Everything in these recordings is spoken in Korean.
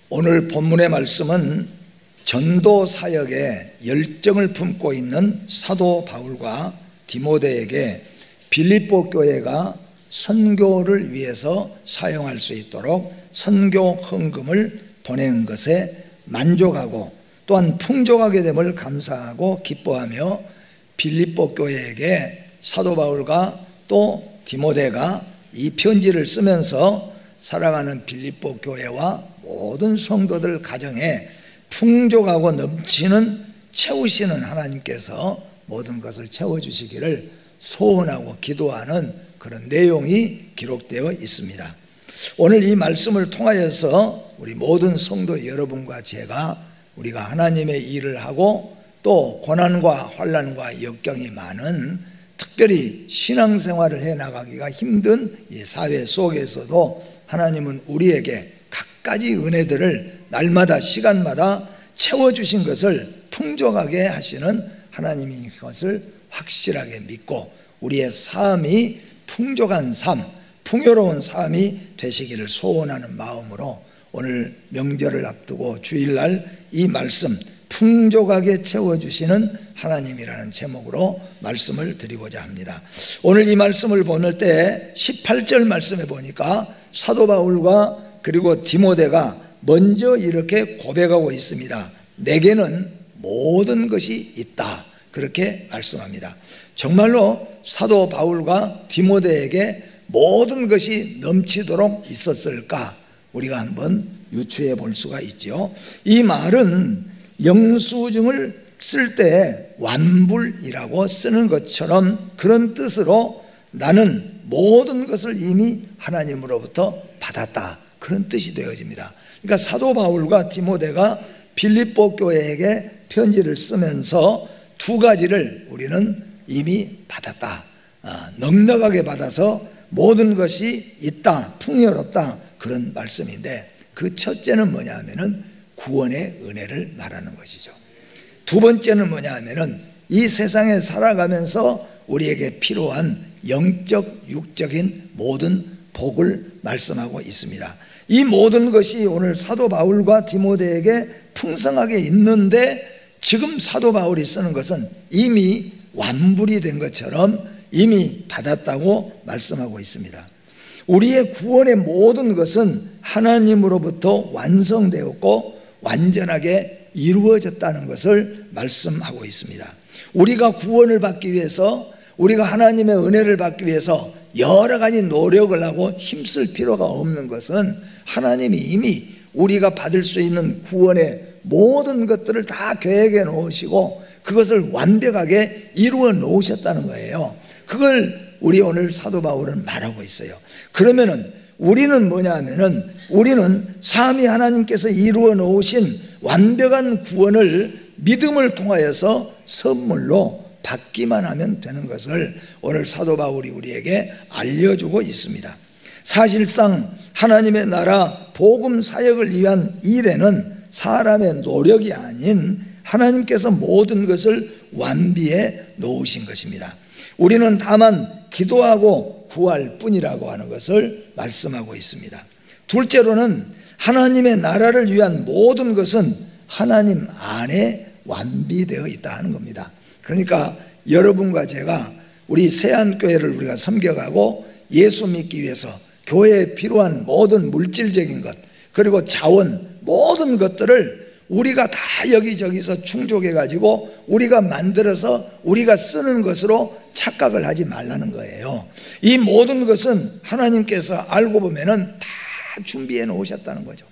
오늘 본문의 말씀은 전도 사역에 열정을 품고 있는 사도 바울과 디모데에게 빌립보 교회가 선교를 위해서 사용할 수 있도록 선교 헌금을 보내는 것에 만족하고 또한 풍족하게 됨을 감사하고 기뻐하며 빌립보 교회에게 사도 바울과 또 디모데가 이 편지를 쓰면서 사랑하는 빌립보 교회와 모든 성도들 가정에 풍족하고 넘치는 채우시는 하나님께서 모든 것을 채워주시기를 소원하고 기도하는 그런 내용이 기록되어 있습니다. 오늘 이 말씀을 통하여서 우리 모든 성도 여러분과 제가 우리가 하나님의 일을 하고 또 고난과 환난과 역경이 많은 특별히 신앙생활을 해나가기가 힘든 이 사회 속에서도 하나님은 우리에게 갖가지 은혜들을 날마다 시간마다 채워주신 것을 풍족하게 하시는 하나님인 것을 확실하게 믿고 우리의 삶이 풍족한 삶, 풍요로운 삶이 되시기를 소원하는 마음으로 오늘 명절을 앞두고 주일날 이 말씀 풍족하게 채워주시는 하나님이라는 제목으로 말씀을 드리고자 합니다. 오늘 이 말씀을 보낼 때 18절 말씀에 보니까 사도 바울과 그리고 디모데가 먼저 이렇게 고백하고 있습니다. 내게는 모든 것이 있다, 그렇게 말씀합니다. 정말로 사도 바울과 디모데에게 모든 것이 넘치도록 있었을까? 우리가 한번 유추해 볼 수가 있죠. 이 말은 영수증을 쓸 때 완불이라고 쓰는 것처럼 그런 뜻으로 나는 모든 것을 이미 하나님으로부터 받았다, 그런 뜻이 되어집니다. 그러니까 사도 바울과 디모데가 빌립보 교회에게 편지를 쓰면서 두 가지를 우리는 이미 받았다, 넉넉하게 받아서 모든 것이 있다, 풍요롭다, 그런 말씀인데 그 첫째는 뭐냐 하면은 구원의 은혜를 말하는 것이죠. 두 번째는 뭐냐 하면은 이 세상에 살아가면서 우리에게 필요한 영적, 육적인 모든 복을 말씀하고 있습니다. 이 모든 것이 오늘 사도 바울과 디모데에게 풍성하게 있는데 지금 사도 바울이 쓰는 것은 이미 완불이 된 것처럼 이미 받았다고 말씀하고 있습니다. 우리의 구원의 모든 것은 하나님으로부터 완성되었고 완전하게 이루어졌다는 것을 말씀하고 있습니다. 우리가 구원을 받기 위해서, 우리가 하나님의 은혜를 받기 위해서 여러 가지 노력을 하고 힘쓸 필요가 없는 것은 하나님이 이미 우리가 받을 수 있는 구원의 모든 것들을 다 계획해 놓으시고 그것을 완벽하게 이루어 놓으셨다는 거예요. 그걸 우리 오늘 사도 바울은 말하고 있어요. 그러면은 우리는 뭐냐 하면은 우리는 삼위 하나님께서 이루어 놓으신 완벽한 구원을 믿음을 통하여서 선물로 받기만 하면 되는 것을 오늘 사도 바울이 우리에게 알려주고 있습니다. 사실상 하나님의 나라 복음 사역을 위한 일에는 사람의 노력이 아닌 하나님께서 모든 것을 완비해 놓으신 것입니다. 우리는 다만 기도하고 구할 뿐이라고 하는 것을 말씀하고 있습니다. 둘째로는 하나님의 나라를 위한 모든 것은 하나님 안에 완비되어 있다 하는 겁니다. 그러니까 여러분과 제가 우리 세안교회를 우리가 섬겨가고 예수 믿기 위해서 교회에 필요한 모든 물질적인 것 그리고 자원 모든 것들을 우리가 다 여기저기서 충족해가지고 우리가 만들어서 우리가 쓰는 것으로 착각을 하지 말라는 거예요. 이 모든 것은 하나님께서 알고 보면은 다 준비해 놓으셨다는 거죠.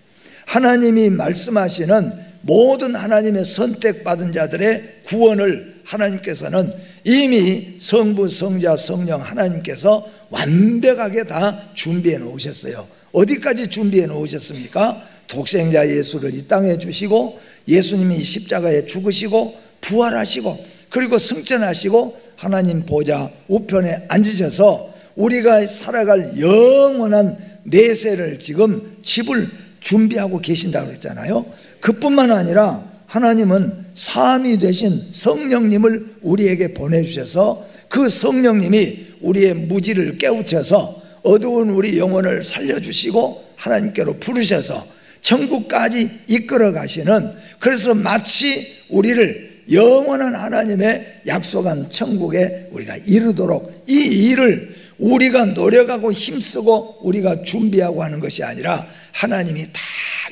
하나님이 말씀하시는 모든 하나님의 선택받은 자들의 구원을 하나님께서는 이미 성부, 성자, 성령 하나님께서 완벽하게 다 준비해 놓으셨어요. 어디까지 준비해 놓으셨습니까? 독생자 예수를 이 땅에 주시고 예수님이 십자가에 죽으시고 부활하시고 그리고 승천하시고 하나님 보좌 우편에 앉으셔서 우리가 살아갈 영원한 내세를 지금 집을 준비하고 계신다고 그랬잖아요. 그뿐만 아니라 하나님은 삼위 되신 성령님을 우리에게 보내주셔서 그 성령님이 우리의 무지를 깨우쳐서 어두운 우리 영혼을 살려주시고 하나님께로 부르셔서 천국까지 이끌어 가시는, 그래서 마치 우리를 영원한 하나님의 약속한 천국에 우리가 이르도록, 이 일을 우리가 노력하고 힘쓰고 우리가 준비하고 하는 것이 아니라 하나님이 다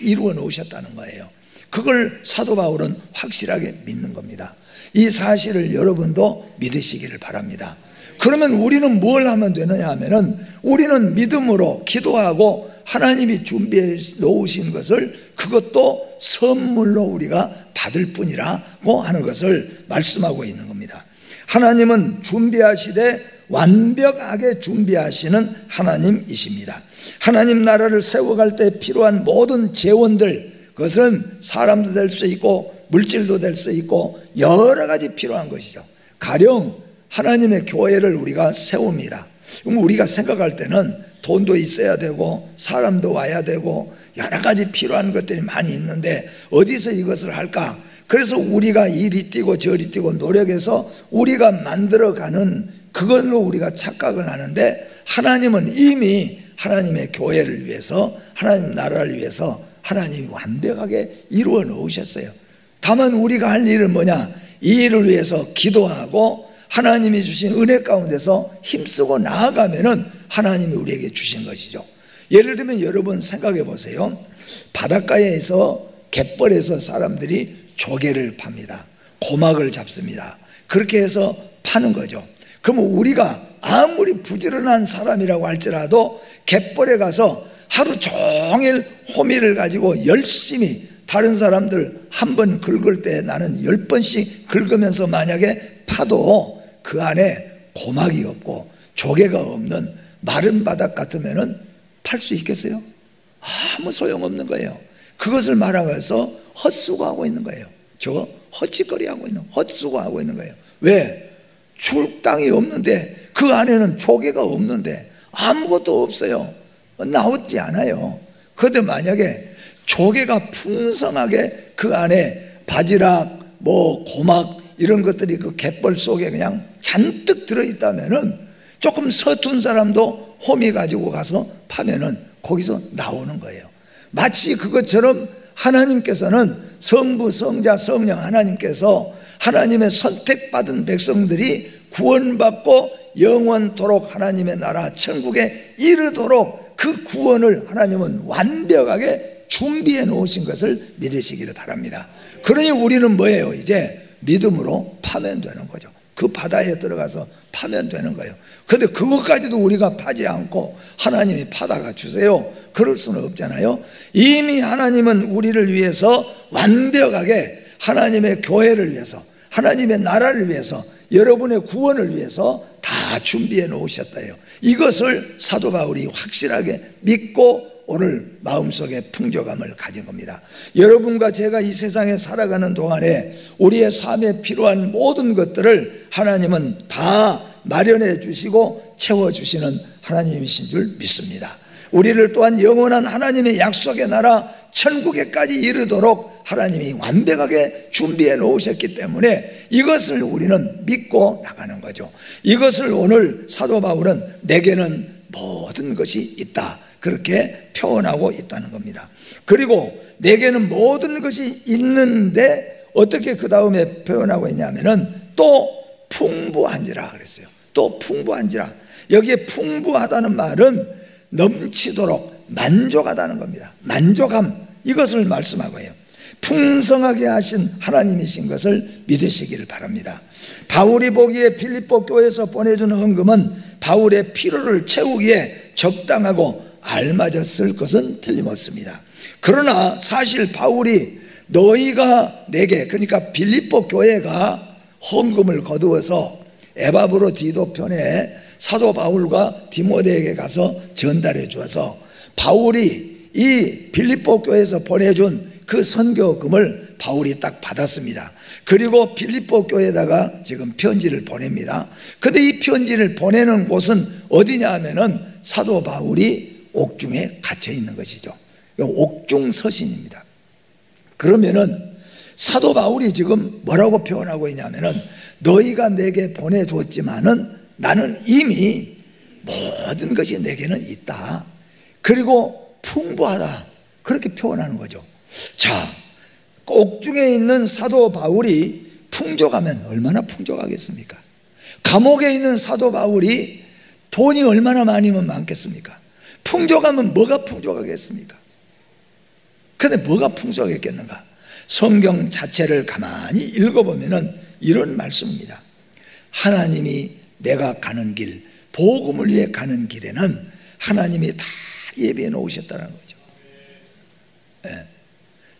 이루어 놓으셨다는 거예요. 그걸 사도 바울은 확실하게 믿는 겁니다. 이 사실을 여러분도 믿으시기를 바랍니다. 그러면 우리는 뭘 하면 되느냐 하면은, 우리는 믿음으로 기도하고 하나님이 준비해 놓으신 것을 그것도 선물로 우리가 받을 뿐이라고 하는 것을 말씀하고 있는 겁니다. 하나님은 준비하시되 완벽하게 준비하시는 하나님이십니다. 하나님 나라를 세워갈 때 필요한 모든 재원들, 그것은 사람도 될 수 있고 물질도 될 수 있고 여러 가지 필요한 것이죠. 가령 하나님의 교회를 우리가 세웁니다. 그럼 우리가 생각할 때는 돈도 있어야 되고 사람도 와야 되고 여러 가지 필요한 것들이 많이 있는데 어디서 이것을 할까? 그래서 우리가 이리 뛰고 저리 뛰고 노력해서 우리가 만들어가는 그걸로 우리가 착각을 하는데, 하나님은 이미 하나님의 교회를 위해서, 하나님 나라를 위해서 하나님이 완벽하게 이루어 놓으셨어요. 다만 우리가 할 일은 뭐냐? 이 일을 위해서 기도하고 하나님이 주신 은혜 가운데서 힘쓰고 나아가면은 하나님이 우리에게 주신 것이죠. 예를 들면 여러분 생각해 보세요. 바닷가에서 갯벌에서 사람들이 조개를 팝니다. 고막을 잡습니다. 그렇게 해서 파는 거죠. 그러면 우리가 아무리 부지런한 사람이라고 할지라도 갯벌에 가서 하루 종일 호미를 가지고 열심히, 다른 사람들 한 번 긁을 때 나는 10번씩 긁으면서 만약에 파도 그 안에 고막이 없고 조개가 없는 마른 바닥 같으면은 팔 수 있겠어요? 아무 소용없는 거예요. 그것을 말하면서 헛수고하고 있는 거예요. 저 헛짓거리하고 있는, 헛수고하고 있는 거예요. 왜? 줄 땅이 없는데, 그 안에는 조개가 없는데 아무것도 없어요. 나오지 않아요. 그런데 만약에 조개가 풍성하게 그 안에 바지락, 고막 이런 것들이 그 갯벌 속에 그냥 잔뜩 들어있다면은, 조금 서툰 사람도 호미 가지고 가서 파면은 거기서 나오는 거예요. 마치 그것처럼 하나님께서는, 성부, 성자, 성령 하나님께서 하나님의 선택받은 백성들이 구원받고 영원토록 하나님의 나라 천국에 이르도록 그 구원을 하나님은 완벽하게 준비해 놓으신 것을 믿으시기를 바랍니다. 그러니 우리는 뭐예요? 이제 믿음으로 파면 되는 거죠. 그 바다에 들어가서 파면 되는 거예요. 그런데 그것까지도 우리가 파지 않고 하나님이 파다가 주세요, 그럴 수는 없잖아요. 이미 하나님은 우리를 위해서 완벽하게 하나님의 교회를 위해서, 하나님의 나라를 위해서, 여러분의 구원을 위해서 다 준비해 놓으셨다요. 이것을 사도 바울이 확실하게 믿고 오늘 마음속에 풍족함을 가진 겁니다. 여러분과 제가 이 세상에 살아가는 동안에 우리의 삶에 필요한 모든 것들을 하나님은 다 마련해 주시고 채워주시는 하나님이신 줄 믿습니다. 우리를 또한 영원한 하나님의 약속의 나라 천국에까지 이르도록 하나님이 완벽하게 준비해 놓으셨기 때문에 이것을 우리는 믿고 나가는 거죠. 이것을 오늘 사도 바울은 내게는 모든 것이 있다, 그렇게 표현하고 있다는 겁니다. 그리고 내게는 모든 것이 있는데 어떻게 그 다음에 표현하고 있냐면은 또 풍부한지라 그랬어요. 또 풍부한지라. 여기에 풍부하다는 말은 넘치도록 만족하다는 겁니다. 만족함, 이것을 말씀하고 해요. 풍성하게 하신 하나님이신 것을 믿으시기를 바랍니다. 바울이 보기에 빌립보 교회에서 보내준 헌금은 바울의 필요를 채우기에 적당하고 알맞았을 것은 틀림없습니다. 그러나 사실 바울이 너희가 내게, 그러니까 빌립보 교회가 헌금을 거두어서 에바브로디도 편에 사도 바울과 디모데에게 가서 전달해 주어서 바울이 이 빌립보 교회에서 보내준 그 선교금을 바울이 딱 받았습니다. 그리고 빌립보 교회에다가 지금 편지를 보냅니다. 그런데 이 편지를 보내는 곳은 어디냐 하면은 사도 바울이 옥중에 갇혀 있는 것이죠. 옥중 서신입니다. 그러면은 사도 바울이 지금 뭐라고 표현하고 있냐면은 너희가 내게 보내줬지만은 나는 이미 모든 것이 내게는 있다. 그리고 풍부하다. 그렇게 표현하는 거죠. 자, 옥중에 있는 사도 바울이 풍족하면 얼마나 풍족하겠습니까? 감옥에 있는 사도 바울이 돈이 얼마나 많으면 많겠습니까? 풍족하면 뭐가 풍족하겠습니까? 근데 뭐가 풍족했겠는가? 성경 자체를 가만히 읽어보면 이런 말씀입니다. 하나님이 내가 가는 길, 복음을 위해 가는 길에는 하나님이 다 예비해 놓으셨다는 거죠.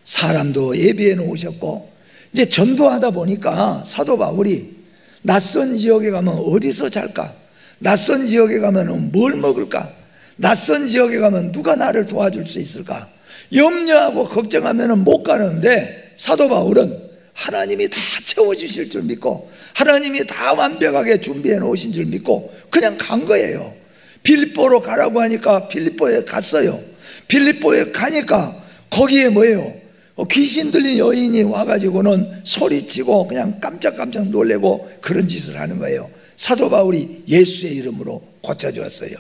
사람도 예비해 놓으셨고, 이제 전도하다 보니까 사도 바울이 낯선 지역에 가면 어디서 잘까? 낯선 지역에 가면 뭘 먹을까? 낯선 지역에 가면 누가 나를 도와줄 수 있을까? 염려하고 걱정하면 못 가는데, 사도 바울은 하나님이 다 채워주실 줄 믿고 하나님이 다 완벽하게 준비해 놓으신 줄 믿고 그냥 간 거예요. 빌립보로 가라고 하니까 빌립보에 갔어요. 빌립보에 가니까 거기에 뭐예요? 귀신 들린 여인이 와가지고는 소리치고 그냥 깜짝깜짝 놀래고 그런 짓을 하는 거예요. 사도 바울이 예수의 이름으로 고쳐주었어요.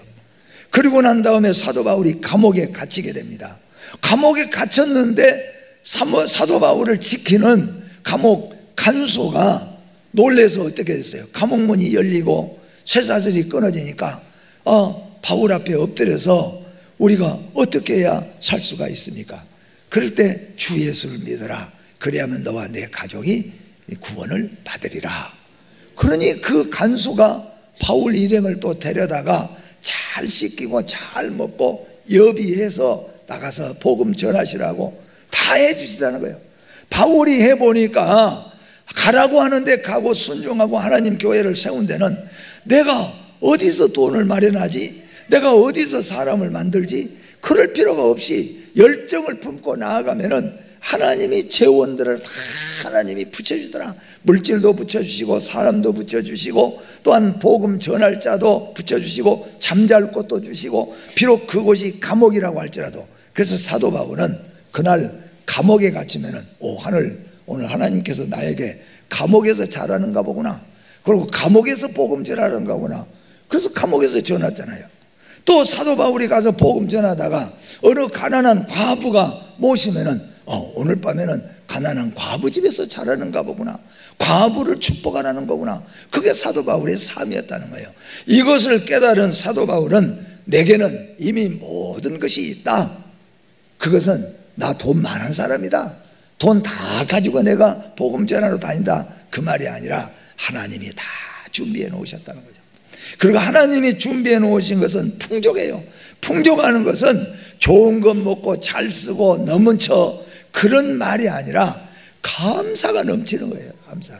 그리고 난 다음에 사도 바울이 감옥에 갇히게 됩니다. 감옥에 갇혔는데 사도 바울을 지키는 감옥 간소가 놀래서 어떻게 됐어요? 감옥 문이 열리고 쇠사슬이 끊어지니까 바울 앞에 엎드려서 우리가 어떻게 해야 살 수가 있습니까? 그럴 때 주 예수를 믿어라. 그래야만 너와 내 가족이 구원을 받으리라. 그러니 그 간수가 바울 일행을 또 데려다가 잘 씻기고 잘 먹고 여비해서 나가서 복음 전하시라고 다 해주시다는 거예요. 바울이 해보니까 가라고 하는데 가고 순종하고 하나님 교회를 세운 데는 내가 어디서 돈을 마련하지? 내가 어디서 사람을 만들지? 그럴 필요가 없이 열정을 품고 나아가면은 하나님이 재원들을 다 하나님이 붙여주더라. 물질도 붙여주시고 사람도 붙여주시고 또한 복음 전할 자도 붙여주시고 잠잘 곳도 주시고, 비록 그곳이 감옥이라고 할지라도. 그래서 사도 바울은 그날 감옥에 갇히면은 하늘 오늘 하나님께서 나에게 감옥에서 잘하는가 보구나. 그리고 감옥에서 복음 전하는가 보구나. 그래서 감옥에서 전했잖아요. 또 사도 바울이 가서 복음 전하다가 어느 가난한 과부가 모시면은 오늘 밤에는 가난한 과부 집에서 자라는가 보구나. 과부를 축복하라는 거구나. 그게 사도 바울의 삶이었다는 거예요. 이것을 깨달은 사도 바울은 내게는 이미 모든 것이 있다. 그것은 나 돈 많은 사람이다. 돈 다 가지고 내가 복음 전하러 다닌다. 그 말이 아니라 하나님이 다 준비해 놓으셨다는 거죠. 그리고 하나님이 준비해 놓으신 것은 풍족해요. 풍족하는 것은 좋은 것 먹고 잘 쓰고 넘쳐 그런 말이 아니라 감사가 넘치는 거예요. 감사.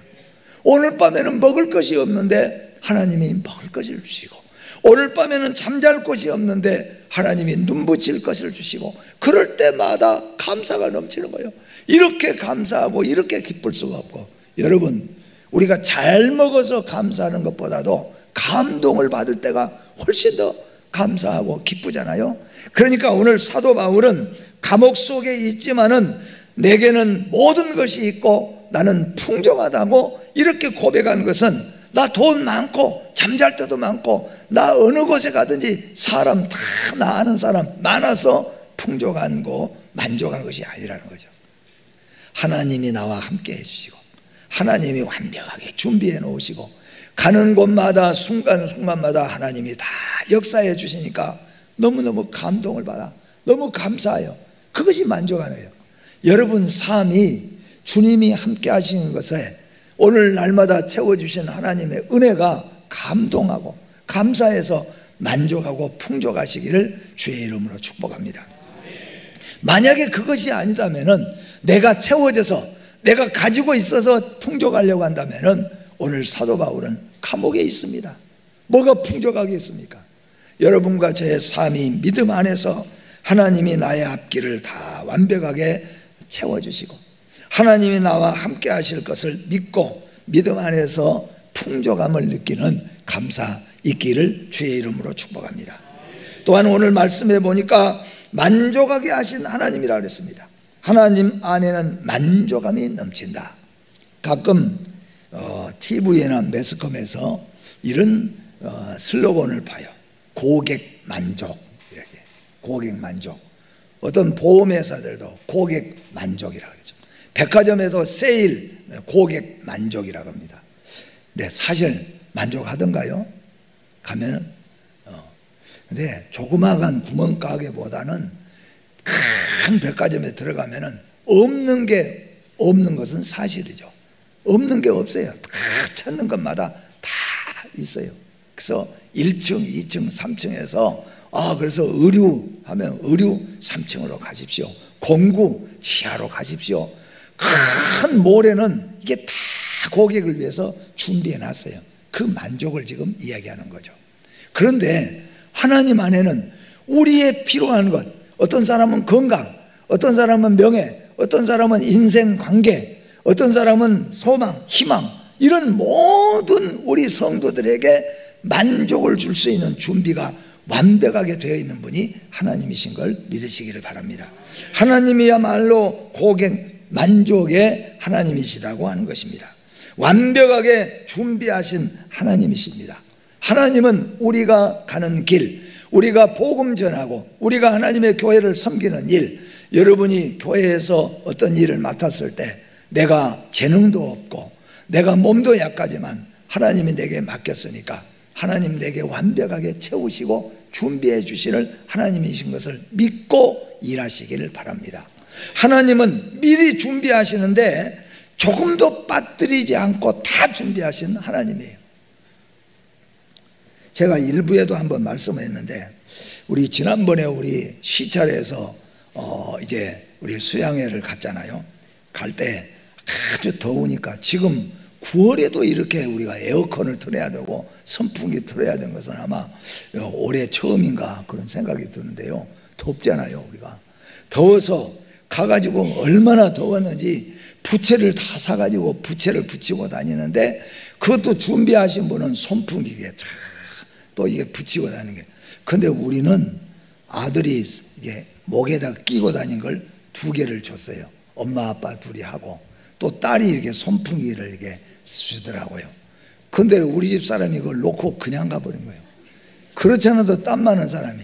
오늘 밤에는 먹을 것이 없는데 하나님이 먹을 것을 주시고, 오늘 밤에는 잠잘 곳이 없는데 하나님이 눈 붙일 것을 주시고, 그럴 때마다 감사가 넘치는 거예요. 이렇게 감사하고 이렇게 기쁠 수가 없고, 여러분 우리가 잘 먹어서 감사하는 것보다도 감동을 받을 때가 훨씬 더 감사하고 기쁘잖아요. 그러니까 오늘 사도 바울은 감옥 속에 있지만은 내게는 모든 것이 있고 나는 풍족하다고 이렇게 고백한 것은, 나 돈 많고 잠잘 때도 많고 나 어느 곳에 가든지 사람 다 나 아는 사람 많아서 풍족한 거 만족한 것이 아니라는 거죠. 하나님이 나와 함께 해주시고 하나님이 완벽하게 준비해 놓으시고 가는 곳마다 순간순간마다 하나님이 다 역사해 주시니까 너무너무 감동을 받아 너무 감사해요. 그것이 만족하네요. 여러분 삶이 주님이 함께 하시는 것에 오늘 날마다 채워주신 하나님의 은혜가 감동하고 감사해서 만족하고 풍족하시기를 주의 이름으로 축복합니다. 만약에 그것이 아니다면은, 내가 채워져서 내가 가지고 있어서 풍족하려고 한다면은 오늘 사도 바울은 감옥에 있습니다. 뭐가 풍족하겠습니까? 여러분과 저의 삶이 믿음 안에서 하나님이 나의 앞길을 다 완벽하게 채워주시고 하나님이 나와 함께 하실 것을 믿고 믿음 안에서 풍족함을 느끼는 감사 있기를 주의 이름으로 축복합니다. 또한 오늘 말씀해 보니까 만족하게 하신 하나님이라 그랬습니다. 하나님 안에는 만족함이 넘친다. 가끔 TV나 매스컴에서 이런 슬로건을 봐요. 고객 만족. 이렇게 고객 만족. 어떤 보험회사들도 고객 만족이라고 그러죠. 백화점에도 세일, 고객 만족이라고 합니다. 네, 사실 만족하던가요? 가면은 근데 조그마한 구멍가게보다는 큰 백화점에 들어가면은 없는 것은 사실이죠. 없는 게 없어요. 다 찾는 것마다 다 있어요. 그래서 1층, 2층, 3층에서 그래서 의류 하면 의류 3층으로 가십시오. 공구 지하로 가십시오. 큰 몰에는 이게 다 고객을 위해서 준비해 놨어요. 그 만족을 지금 이야기하는 거죠. 그런데 하나님 안에는 우리의 필요한 것, 어떤 사람은 건강, 어떤 사람은 명예, 어떤 사람은 인생 관계, 어떤 사람은 소망, 희망, 이런 모든 우리 성도들에게 만족을 줄 수 있는 준비가 완벽하게 되어 있는 분이 하나님이신 걸 믿으시기를 바랍니다. 하나님이야말로 고객 만족의 하나님이시다고 하는 것입니다. 완벽하게 준비하신 하나님이십니다. 하나님은 우리가 가는 길, 우리가 복음 전하고 우리가 하나님의 교회를 섬기는 일, 여러분이 교회에서 어떤 일을 맡았을 때 내가 재능도 없고 내가 몸도 약하지만 하나님이 내게 맡겼으니까 하나님 내게 완벽하게 채우시고 준비해 주시는 하나님이신 것을 믿고 일하시기를 바랍니다. 하나님은 미리 준비하시는데 조금도 빠뜨리지 않고 다 준비하신 하나님이에요. 제가 일부에도 한번 말씀을 했는데 우리 지난번에 우리 시찰에서 이제 우리 수양회를 갔잖아요. 갈 때 아주 더우니까 지금 9월에도 이렇게 우리가 에어컨을 틀어야 되고 선풍기 틀어야 되는 것은 아마 올해 처음인가 그런 생각이 드는데요. 덥잖아요. 우리가 더워서 가가지고 얼마나 더웠는지 부채를 다 사가지고 부채를 붙이고 다니는데 그것도 준비하신 분은 선풍기에 또 이게 붙이고 다니는 게. 근데 우리는 아들이 이게 목에다 끼고 다닌 걸 2개를 줬어요. 엄마 아빠 둘이 하고 또 딸이 이렇게 선풍기를 이렇게 주더라고요. 근데 우리 집 사람이 그걸 놓고 그냥 가버린 거예요. 그렇지 않아도 땀 많은 사람이.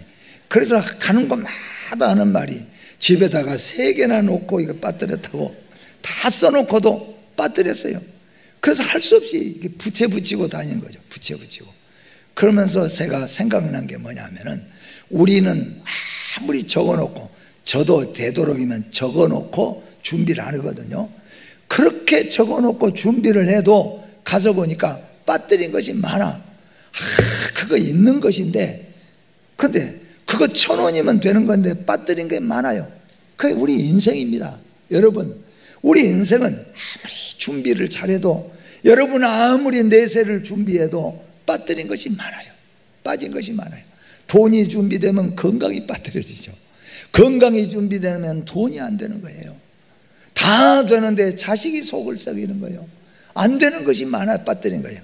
그래서 가는 곳마다 하는 말이 집에다가 3개나 놓고 이거 빠뜨렸다고 다 써놓고도 빠뜨렸어요. 그래서 할 수 없이 부채 붙이고 다니는 거죠. 부채 붙이고. 그러면서 제가 생각난 게 뭐냐면은 우리는 아무리 적어놓고 저도 되도록이면 적어놓고 준비를 안 하거든요. 그렇게 적어놓고 준비를 해도 가서 보니까 빠뜨린 것이 많아. 그거 있는 것인데 근데 그거 1,000원이면 되는 건데 빠뜨린 게 많아요. 그게 우리 인생입니다. 여러분 우리 인생은 아무리 준비를 잘해도 여러분 아무리 내세를 준비해도 빠뜨린 것이 많아요. 빠진 것이 많아요. 돈이 준비되면 건강이 빠뜨려지죠. 건강이 준비되면 돈이 안 되는 거예요. 다 되는데 자식이 속을 썩이는 거예요. 안 되는 것이 많아 빠뜨린 거예요.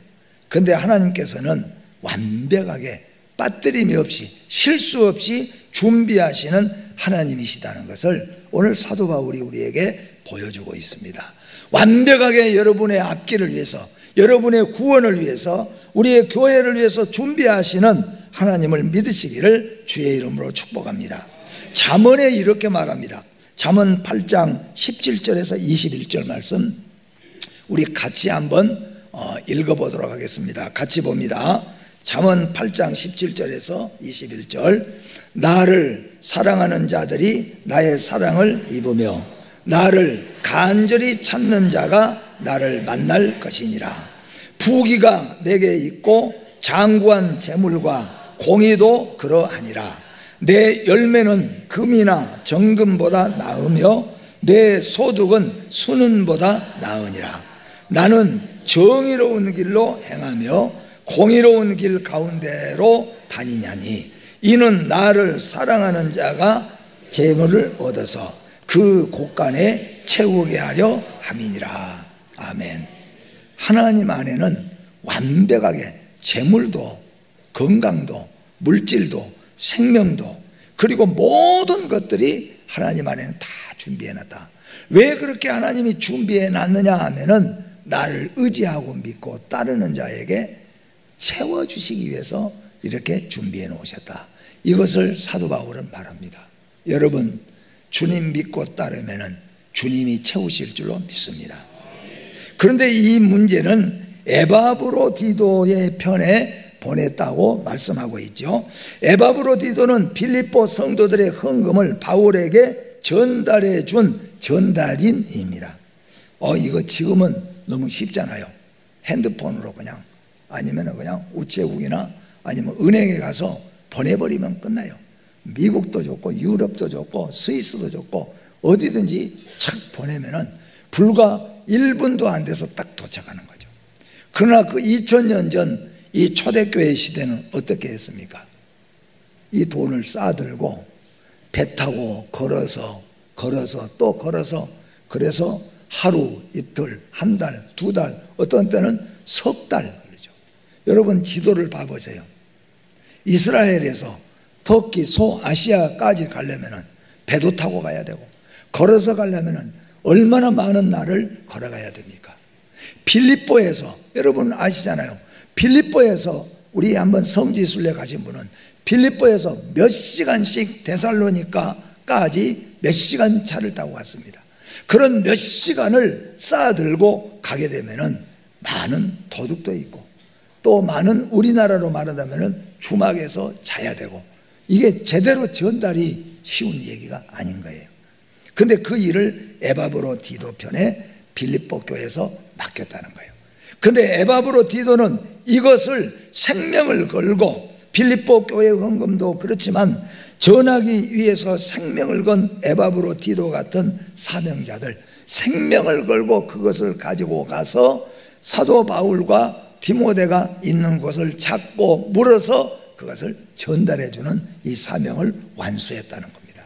근데 하나님께서는 완벽하게 빠뜨림이 없이 실수 없이 준비하시는 하나님이시다는 것을 오늘 사도 바울이 우리에게 보여주고 있습니다. 완벽하게 여러분의 앞길을 위해서 여러분의 구원을 위해서 우리의 교회를 위해서 준비하시는 하나님을 믿으시기를 주의 이름으로 축복합니다. 잠언에 이렇게 말합니다. 잠언 8장 17절에서 21절 말씀 우리 같이 한번 읽어보도록 하겠습니다. 같이 봅니다. 잠언 8장 17절에서 21절 나를 사랑하는 자들이 나의 사랑을 입으며 나를 간절히 찾는 자가 나를 만날 것이니라. 부귀가 내게 있고 장구한 재물과 공의도 그러하니라. 내 열매는 금이나 정금보다 나으며 내 소득은 순은보다 나으니라. 나는 정의로운 길로 행하며 공의로운 길 가운데로 다니냐니 이는 나를 사랑하는 자가 재물을 얻어서 그 곳간에 채우게 하려 함이니라. 아멘. 하나님 안에는 완벽하게 재물도 건강도 물질도 생명도 그리고 모든 것들이 하나님 안에는 다 준비해놨다. 왜 그렇게 하나님이 준비해놨느냐 하면은 나를 의지하고 믿고 따르는 자에게 채워주시기 위해서 이렇게 준비해 놓으셨다. 이것을 사도 바울은 말합니다. 여러분 주님 믿고 따르면 주님이 채우실 줄로 믿습니다. 그런데 이 문제는 에바브로디도의 편에 보냈다고 말씀하고 있죠. 에바브로디도는 빌립보 성도들의 헌금을 바울에게 전달해 준 전달인입니다. 이거 지금은 너무 쉽잖아요. 핸드폰으로 그냥, 아니면 그냥 우체국이나 아니면 은행에 가서 보내버리면 끝나요. 미국도 좋고 유럽도 좋고 스위스도 좋고 어디든지 착 보내면은 불과 1분도 안 돼서 딱 도착하는 거죠. 그러나 그 2000년 전 이 초대교회 시대는 어떻게 했습니까? 이 돈을 싸들고 배 타고 걸어서 또 걸어서, 그래서 하루, 이틀, 한 달, 두 달, 어떤 때는 석 달 걸리죠. 여러분 지도를 봐보세요. 이스라엘에서 터키, 소아시아까지 가려면 배도 타고 가야 되고, 걸어서 가려면 얼마나 많은 날을 걸어가야 됩니까? 빌립보에서, 여러분 아시잖아요. 빌립보에서, 우리 한번 성지순례 가신 분은 빌립보에서 몇 시간씩 데살로니가까지 몇 시간 차를 타고 갔습니다. 그런 몇 시간을 쌓아들고 가게 되면은 많은 도둑도 있고, 또 많은, 우리나라로 말하자면은 주막에서 자야 되고, 이게 제대로 전달이 쉬운 얘기가 아닌 거예요. 근데 그 일을 에바브로디도 편에 빌립보 교회에서 맡겼다는 거예요. 근데 에바브로디도는 이것을 생명을 걸고, 빌립보 교회 헌금도 그렇지만 전하기 위해서 생명을 건 에바브로디도 같은 사명자들, 생명을 걸고 그것을 가지고 가서 사도 바울과 디모데가 있는 곳을 찾고 물어서 그것을 전달해주는 이 사명을 완수했다는 겁니다.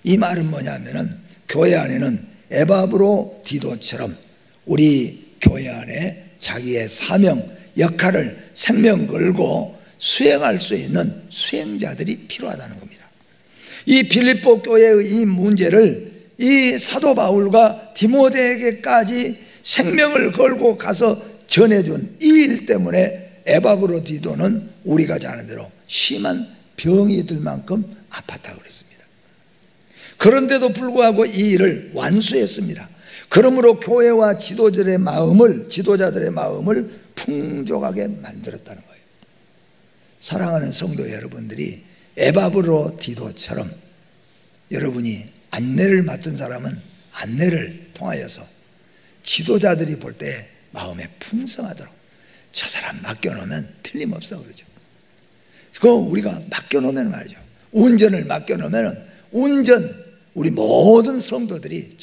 이 말은 뭐냐면은 교회 안에는 에바브로디도처럼 우리 교회 안에 자기의 사명, 역할을 생명 걸고 수행할 수 있는 수행자들이 필요하다는 겁니다. 이 빌립보 교회의 이 문제를 이 사도 바울과 디모데에게까지 생명을 걸고 가서 전해준 이 일 때문에 에바브로디도는 우리가 잘 아는 대로 심한 병이 들 만큼 아팠다고 그랬습니다. 그런데도 불구하고 이 일을 완수했습니다. 그러므로 교회와 지도자들의 마음을 풍족하게 만들었다는 거예요. 사랑하는 성도 여러분들이 에바브로디도처럼 여러분이 안내를 맡은 사람은 안내를 통하여서 지도자들이 볼 때 마음에 풍성하도록, 저 사람 맡겨놓으면 틀림없어 그러죠. 그거 우리가 맡겨놓으면 말이죠. 운전을 맡겨놓으면 우리 모든 성도들이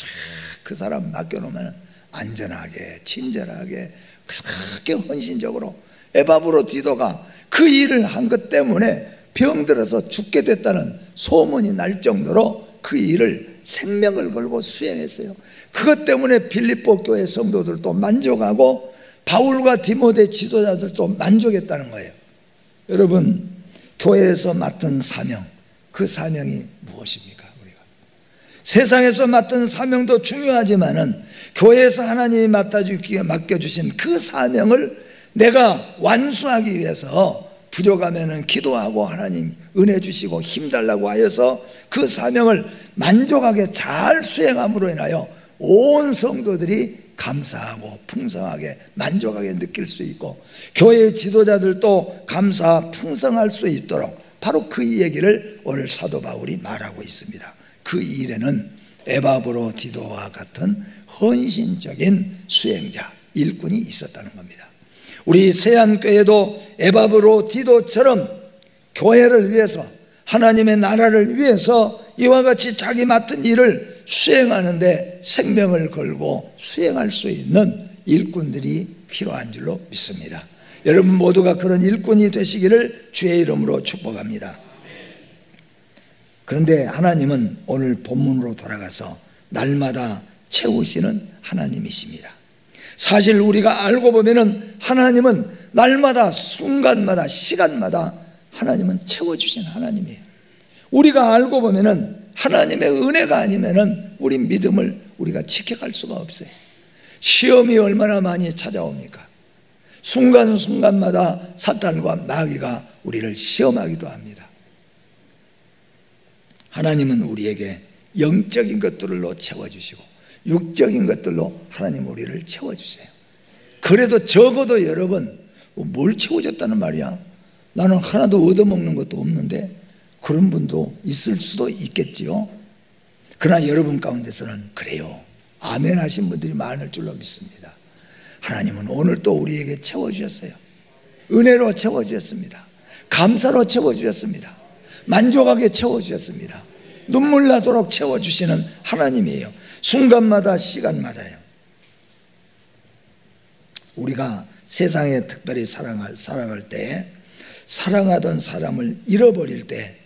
그 사람 맡겨놓으면 안전하게, 친절하게, 그렇게 헌신적으로, 에바브로디도가 그 일을 한 것 때문에 병들어서 죽게 됐다는 소문이 날 정도로 그 일을 생명을 걸고 수행했어요. 그것 때문에 빌립보 교회 성도들도 만족하고 바울과 디모데 지도자들도 만족했다는 거예요. 여러분, 교회에서 맡은 사명, 그 사명이 무엇입니까? 우리가 세상에서 맡은 사명도 중요하지만은 교회에서 하나님이 맡겨주신 그 사명을 내가 완수하기 위해서 부족하면은 기도하고 하나님 은혜 주시고 힘달라고 하여서 그 사명을 만족하게 잘 수행함으로 인하여 온 성도들이 감사하고 풍성하게 만족하게 느낄 수 있고, 교회의 지도자들도 감사 풍성할 수 있도록 바로 그 얘기를 오늘 사도 바울이 말하고 있습니다. 그 일에는 에바브로디도와 같은 헌신적인 수행자, 일꾼이 있었다는 겁니다. 우리 세안교회도 에바브로디도처럼 교회를 위해서, 하나님의 나라를 위해서 이와 같이 자기 맡은 일을 수행하는데 생명을 걸고 수행할 수 있는 일꾼들이 필요한 줄로 믿습니다. 여러분 모두가 그런 일꾼이 되시기를 주의 이름으로 축복합니다. 그런데 하나님은 오늘 본문으로 돌아가서 날마다 채우시는 하나님이십니다. 사실 우리가 알고 보면은 하나님은 날마다, 순간마다, 시간마다 하나님은 채워주신 하나님이에요. 우리가 알고 보면은 하나님의 은혜가 아니면은 우리 믿음을 우리가 지켜갈 수가 없어요. 시험이 얼마나 많이 찾아옵니까? 순간순간마다 사탄과 마귀가 우리를 시험하기도 합니다. 하나님은 우리에게 영적인 것들로 채워주시고 육적인 것들로 하나님 우리를 채워주세요. 그래도 적어도 여러분, 뭘 채워줬다는 말이야? 나는 하나도 얻어먹는 것도 없는데, 그런 분도 있을 수도 있겠지요. 그러나 여러분 가운데서는 그래요, 아멘 하신 분들이 많을 줄로 믿습니다. 하나님은 오늘 또 우리에게 채워주셨어요. 은혜로 채워주셨습니다. 감사로 채워주셨습니다. 만족하게 채워주셨습니다. 눈물 나도록 채워주시는 하나님이에요. 순간마다 시간마다요. 우리가 세상에 특별히 살아갈 때, 사랑하던 사람을 잃어버릴 때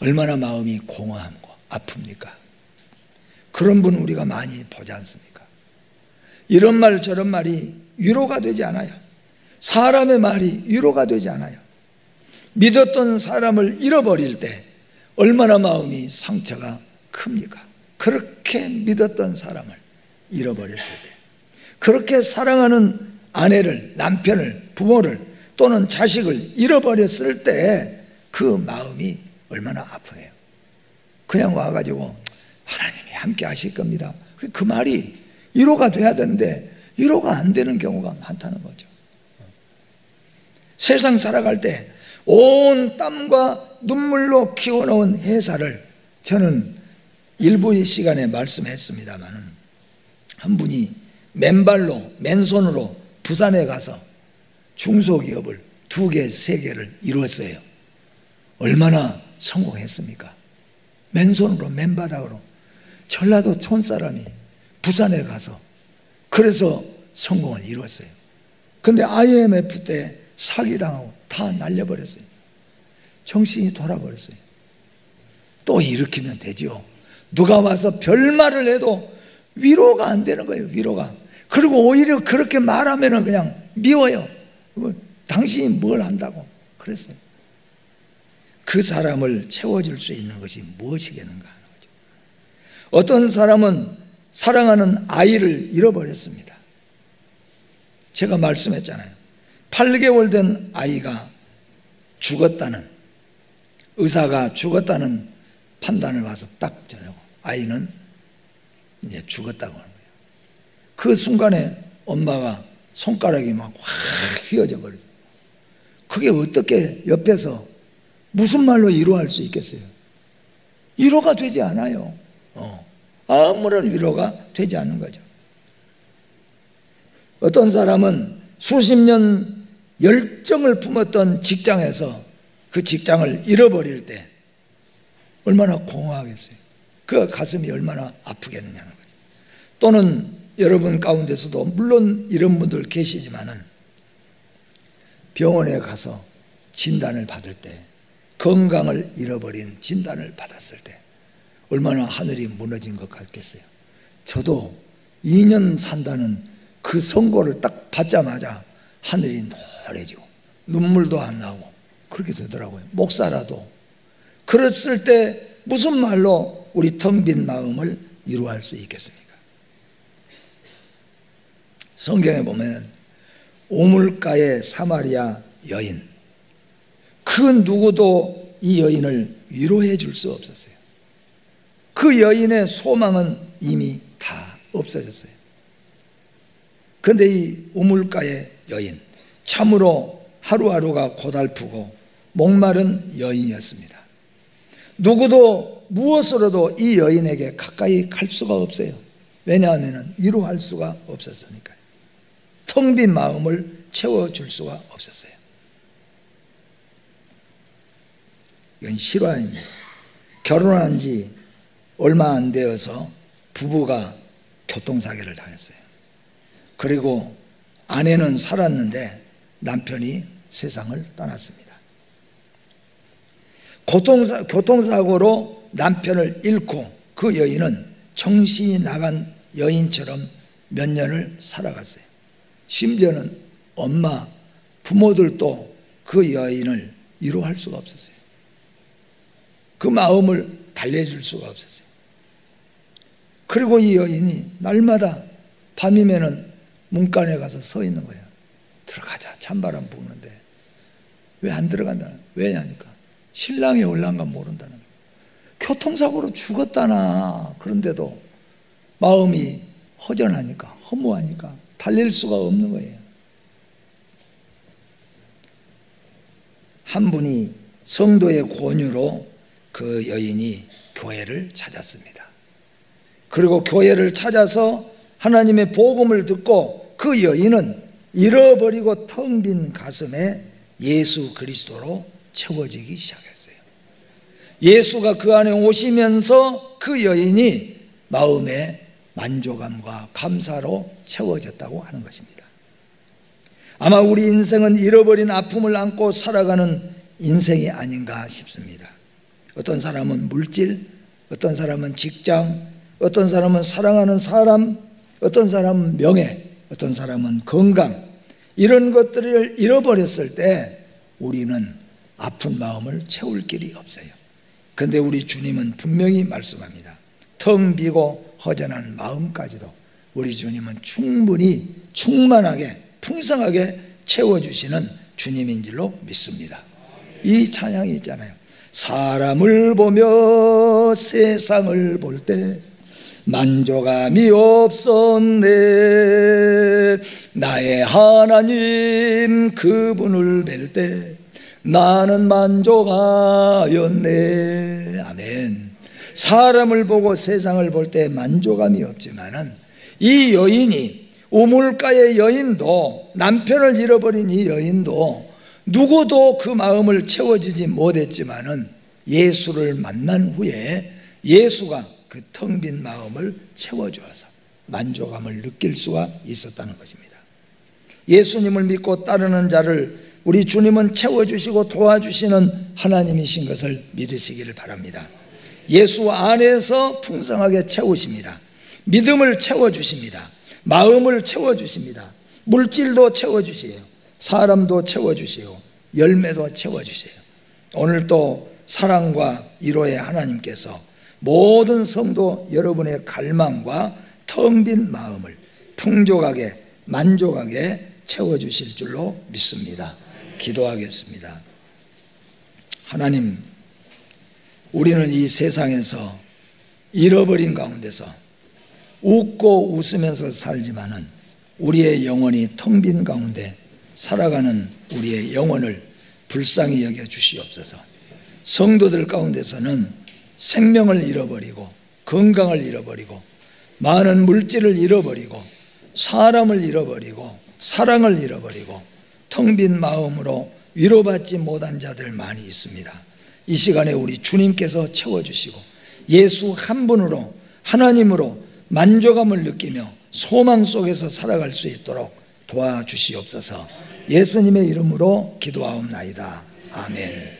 얼마나 마음이 공허하고 아픕니까? 그런 분 우리가 많이 보지 않습니까? 이런 말 저런 말이 위로가 되지 않아요. 사람의 말이 위로가 되지 않아요. 믿었던 사람을 잃어버릴 때 얼마나 마음이 상처가 큽니까? 그렇게 믿었던 사람을 잃어버렸을 때, 그렇게 사랑하는 아내를, 남편을, 부모를 또는 자식을 잃어버렸을 때 그 마음이 얼마나 아프해요. 그냥 와가지고 하나님이 함께 하실 겁니다, 그 말이 위로가 돼야 되는데 위로가 안 되는 경우가 많다는 거죠. 세상 살아갈 때 온 땀과 눈물로 키워놓은 회사를, 저는 일부 시간에 말씀했습니다만, 한 분이 맨손으로 부산에 가서 중소기업을 2개, 3개를 이루었어요. 얼마나 성공했습니까? 맨손으로, 맨바닥으로 전라도 촌사람이 부산에 가서 그래서 성공을 이루었어요. 근데 IMF 때 사기당하고 다 날려버렸어요. 정신이 돌아버렸어요. 또 일으키면 되죠. 누가 와서 별말을 해도 위로가 안 되는 거예요. 위로가. 그리고 오히려 그렇게 말하면 그냥 미워요. 당신이 뭘 안다고 그랬어요. 그 사람을 채워줄 수 있는 것이 무엇이겠는가 하는 거죠. 어떤 사람은 사랑하는 아이를 잃어버렸습니다. 제가 말씀했잖아요. 8개월 된 아이가 죽었다는, 의사가 죽었다는 판단을 와서 딱 전하고 아이는 이제 죽었다고 하는 거예요. 그 순간에 엄마가 손가락이 막 확 휘어져 버려요. 그게 어떻게 옆에서 무슨 말로 위로할 수 있겠어요? 위로가 되지 않아요. 아무런 위로가 되지 않는 거죠. 어떤 사람은 수십 년 열정을 품었던 직장에서 그 직장을 잃어버릴 때 얼마나 공허하겠어요. 그 가슴이 얼마나 아프겠느냐는 거죠. 또는 여러분 가운데서도 물론 이런 분들 계시지만은 병원에 가서 진단을 받을 때, 건강을 잃어버린 진단을 받았을 때 얼마나 하늘이 무너진 것 같겠어요. 저도 2년 산다는 그 선고를 딱 받자마자 하늘이 노래지고 눈물도 안 나고 그렇게 되더라고요. 목사라도. 그랬을 때 무슨 말로 우리 텅 빈 마음을 위로할 수 있겠습니까? 성경에 보면 우물가의 사마리아 여인, 그 누구도 이 여인을 위로해 줄 수 없었어요. 그 여인의 소망은 이미 다 없어졌어요. 그런데 이 우물가의 여인, 참으로 하루하루가 고달프고 목마른 여인이었습니다. 누구도 무엇으로도 이 여인에게 가까이 갈 수가 없어요. 왜냐하면 위로할 수가 없었으니까요. 텅 빈 마음을 채워줄 수가 없었어요. 이건 실화입니다. 결혼한 지 얼마 안 되어서 부부가 교통사고를 당했어요. 그리고 아내는 살았는데 남편이 세상을 떠났습니다. 교통사고로 남편을 잃고 그 여인은 정신이 나간 여인처럼 몇 년을 살아갔어요. 심지어는 엄마, 부모들도 그 여인을 위로할 수가 없었어요. 그 마음을 달래줄 수가 없었어요. 그리고 이 여인이 날마다 밤이면은 문간에 가서 서 있는 거예요. 들어가자, 찬바람 부는데 왜 안 들어간다? 왜냐니까 신랑이 올라간 건 모른다는 거예요. 교통사고로 죽었다나. 그런데도 마음이 허전하니까, 허무하니까 달릴 수가 없는 거예요. 한 분이 성도의 권유로 그 여인이 교회를 찾았습니다. 그리고 교회를 찾아서 하나님의 복음을 듣고 그 여인은 잃어버리고 텅 빈 가슴에 예수 그리스도로 채워지기 시작했어요. 예수가 그 안에 오시면서 그 여인이 마음의 만족감과 감사로 채워졌다고 하는 것입니다. 아마 우리 인생은 잃어버린 아픔을 안고 살아가는 인생이 아닌가 싶습니다. 어떤 사람은 물질, 어떤 사람은 직장, 어떤 사람은 사랑하는 사람, 어떤 사람은 명예, 어떤 사람은 건강, 이런 것들을 잃어버렸을 때 우리는 아픈 마음을 채울 길이 없어요. 그런데 우리 주님은 분명히 말씀합니다. 텅 비고 허전한 마음까지도 우리 주님은 충분히 충만하게 풍성하게 채워주시는 주님인 줄로 믿습니다. 이 찬양이 있잖아요. 사람을 보며 세상을 볼 때 만족감이 없었네. 나의 하나님 그분을 뵐 때 나는 만족하였네. 아멘. 사람을 보고 세상을 볼 때 만족감이 없지만은 이 여인이, 우물가의 여인도, 남편을 잃어버린 이 여인도 누구도 그 마음을 채워주지 못했지만은 예수를 만난 후에 예수가 그 텅 빈 마음을 채워주어서 만족감을 느낄 수가 있었다는 것입니다. 예수님을 믿고 따르는 자를 우리 주님은 채워주시고 도와주시는 하나님이신 것을 믿으시기를 바랍니다. 예수 안에서 풍성하게 채우십니다. 믿음을 채워주십니다. 마음을 채워주십니다. 물질도 채워주세요. 사람도 채워주세요. 열매도 채워주세요. 오늘 또 사랑과 위로의 하나님께서 모든 성도 여러분의 갈망과 텅 빈 마음을 풍족하게 만족하게 채워주실 줄로 믿습니다. 기도하겠습니다. 하나님, 우리는 이 세상에서 잃어버린 가운데서 웃고 웃으면서 살지만은 우리의 영혼이 텅 빈 가운데 살아가는 우리의 영혼을 불쌍히 여겨 주시옵소서. 성도들 가운데서는 생명을 잃어버리고 건강을 잃어버리고 많은 물질을 잃어버리고 사람을 잃어버리고 사랑을 잃어버리고 텅 빈 마음으로 위로받지 못한 자들 많이 있습니다. 이 시간에 우리 주님께서 채워주시고 예수 한 분으로 하나님으로 만족감을 느끼며 소망 속에서 살아갈 수 있도록 도와주시옵소서. 예수님의 이름으로 기도하옵나이다. 아멘.